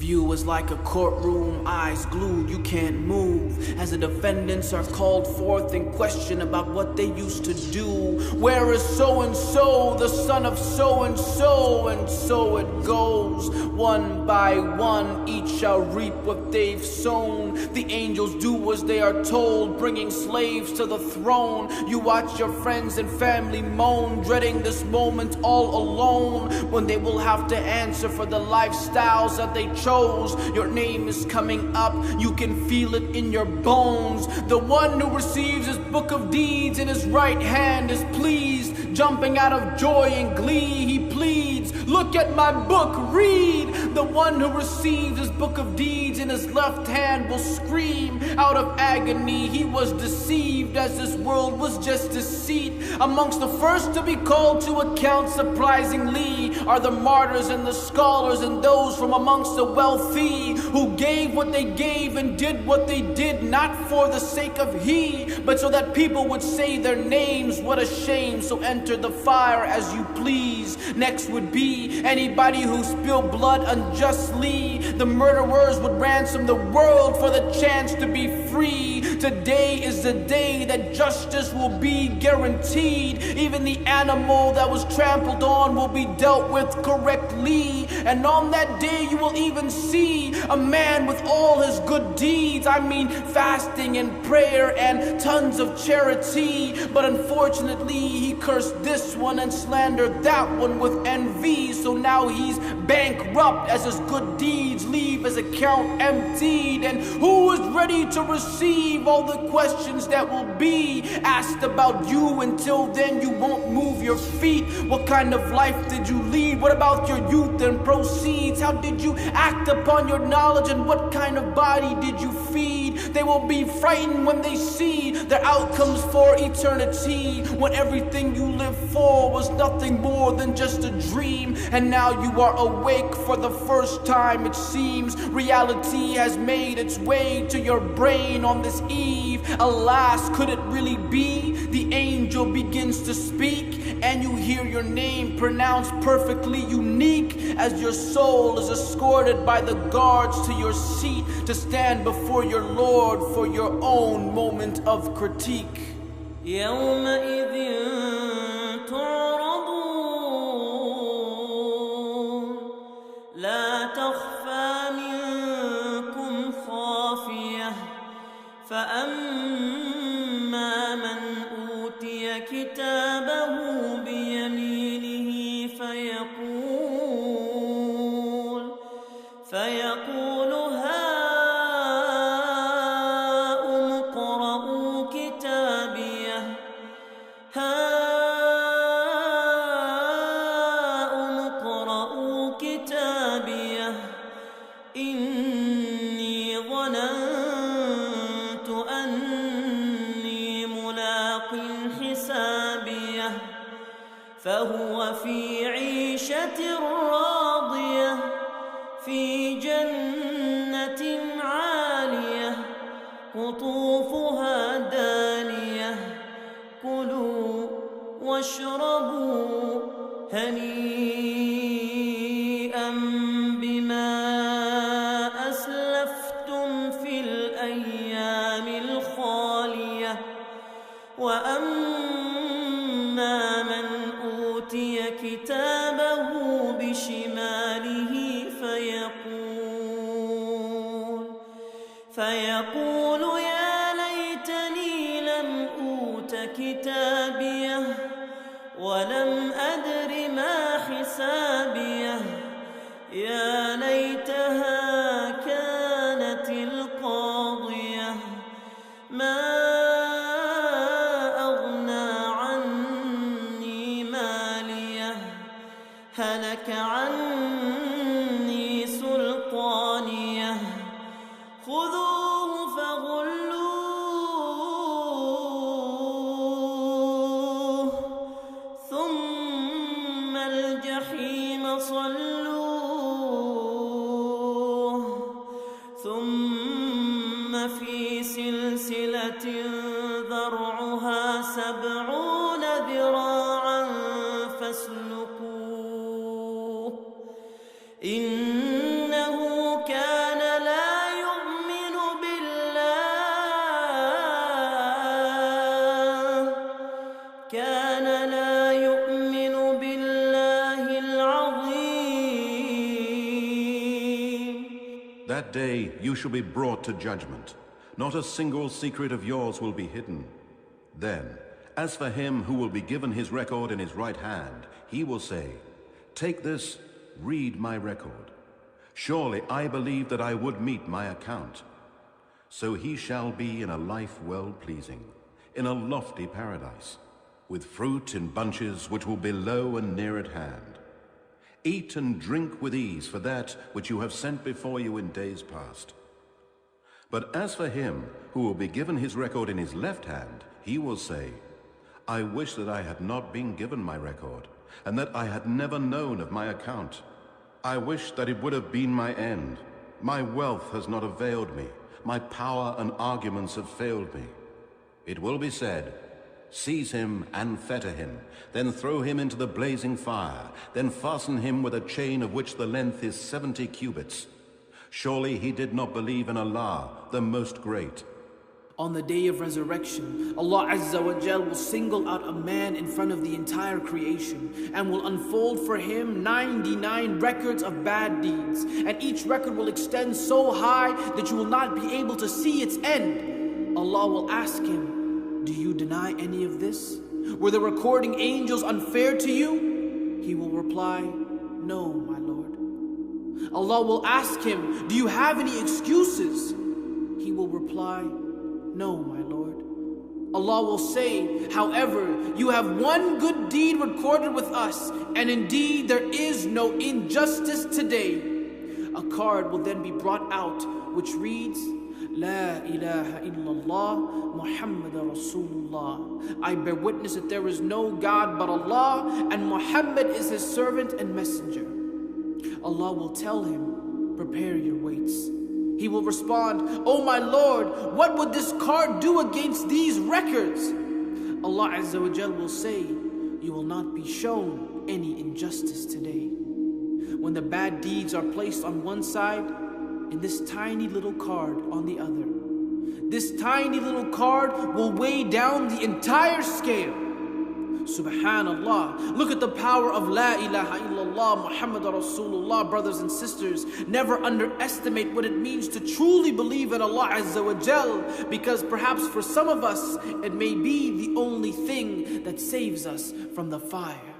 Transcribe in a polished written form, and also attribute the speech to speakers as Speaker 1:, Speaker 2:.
Speaker 1: view is like a courtroom, eyes glued, you can't move, as the defendants are called forth and questioned about what they used to do. Where is so-and-so, the son of so-and-so? And so it goes, one by one, each shall reap what they've sown. The angels do as they are told, bringing slaves to the throne. You watch your friends and family moan, dreading this moment all alone, when they will have to answer for the lifestyles that they chose. Your name is coming up, you can feel it in your bones. The one who receives his book of deeds in his right hand is pleased, jumping out of joy and glee. He pleads, look at my book, read. The one who receives his book of deeds in his left hand will scream out of agony. He was deceived, as this world was just deceit. Amongst the first to be called to account, surprisingly, are the martyrs and the scholars and those from amongst the wealthy, who gave what they gave and did what they did, not for the sake of he, but so that people would say their names. What a shame. So enter the fire as you please. Next would be anybody who spilled blood unjustly. The murderers would ransom the world for the chance to be free. Today is the day that justice will be guaranteed. Even the animal that was trampled on will be dealt with correctly. And on that day you will even see a man with all his good deeds. I mean fasting and prayer and tons of charity. But unfortunately he cursed this one and slandered that one with envy. So now he's bankrupt, as his good deeds leave his account emptied. And who is ready to receive all the questions that will be asked about you? Until then you won't move your feet. What kind of life did you lead? What about your youth and proceeds? How did you act upon your knowledge, and what kind of body did you feed? They will be frightened when they see their outcomes for eternity, when everything you lived for was nothing more than just a dream. And now you are awake for the first time, it seems. Reality has made its way to your brain on this eve. Alas, could it really be? The angel begins to speak, and you hear your name pronounced perfectly unique, as your soul is escorted by the guards to your seat to stand before your Lord for your own moment of critique.
Speaker 2: يومئذ تعرضون لا تخفى منكم خافية فأما من أوتي كتابه بيمينه فيقول هاؤم اقرءوا كتابيه إني ظننت أني ملاق حسابيه فهو في عيشة راضية في جنة عالية قطوفها دانية كلوا واشربوا هنيئا بما أسلفتم في الأيام الخالية وأما من أوتي كتابه بشماله فيقول يا ليتني لم أوت كتابيه ولم أدر ما حسابيه يا ليتها كانت القاضية ما أغنى عني ماليه هلك عني سلطانيه خذوه فغلوه ثم الجحيم صلوه ثم في سلسلة ذرعها 70 ذراعا فاسلكوه إنه كان
Speaker 3: day you shall be brought to judgment. Not a single secret of yours will be hidden. Then, as for him who will be given his record in his right hand, he will say, "Take this, read my record. Surely I believed that I would meet my account." So he shall be in a life well-pleasing, in a lofty paradise, with fruit in bunches which will be low and near at hand. Eat and drink with ease for that which you have sent before you in days past. But as for him who will be given his record in his left hand, he will say, "I wish that I had not been given my record, and that I had never known of my account. I wish that it would have been my end. My wealth has not availed me. My power and arguments have failed me." It will be said, "Seize him and fetter him, then throw him into the blazing fire, then fasten him with a chain of which the length is 70 cubits. Surely he did not believe in Allah, the Most Great."
Speaker 1: On the day of resurrection, Allah Azza wa Jal will single out a man in front of the entire creation and will unfold for him 99 records of bad deeds, and each record will extend so high that you will not be able to see its end. Allah will ask him, "Do you deny any of this? Were the recording angels unfair to you?" He will reply, "No, my Lord." Allah will ask him, "Do you have any excuses?" He will reply, "No, my Lord." Allah will say, "However, you have one good deed recorded with us, and indeed there is no injustice today." A card will then be brought out which reads, "La ilaha illallah, Muhammad Rasulullah. I bear witness that there is no God but Allah, and Muhammad is his servant and messenger." Allah will tell him, "Prepare your weights." He will respond, "Oh my Lord, what would this card do against these records?" Allah Azza wa Jal will say, "You will not be shown any injustice today." When the bad deeds are placed on one side and this tiny little card on the other, this tiny little card will weigh down the entire scale. Subhanallah, look at the power of La ilaha illallah Muhammad Rasulullah, brothers and sisters. Never underestimate what it means to truly believe in Allah Azza wa Jal, because perhaps for some of us, it may be the only thing that saves us from the fire.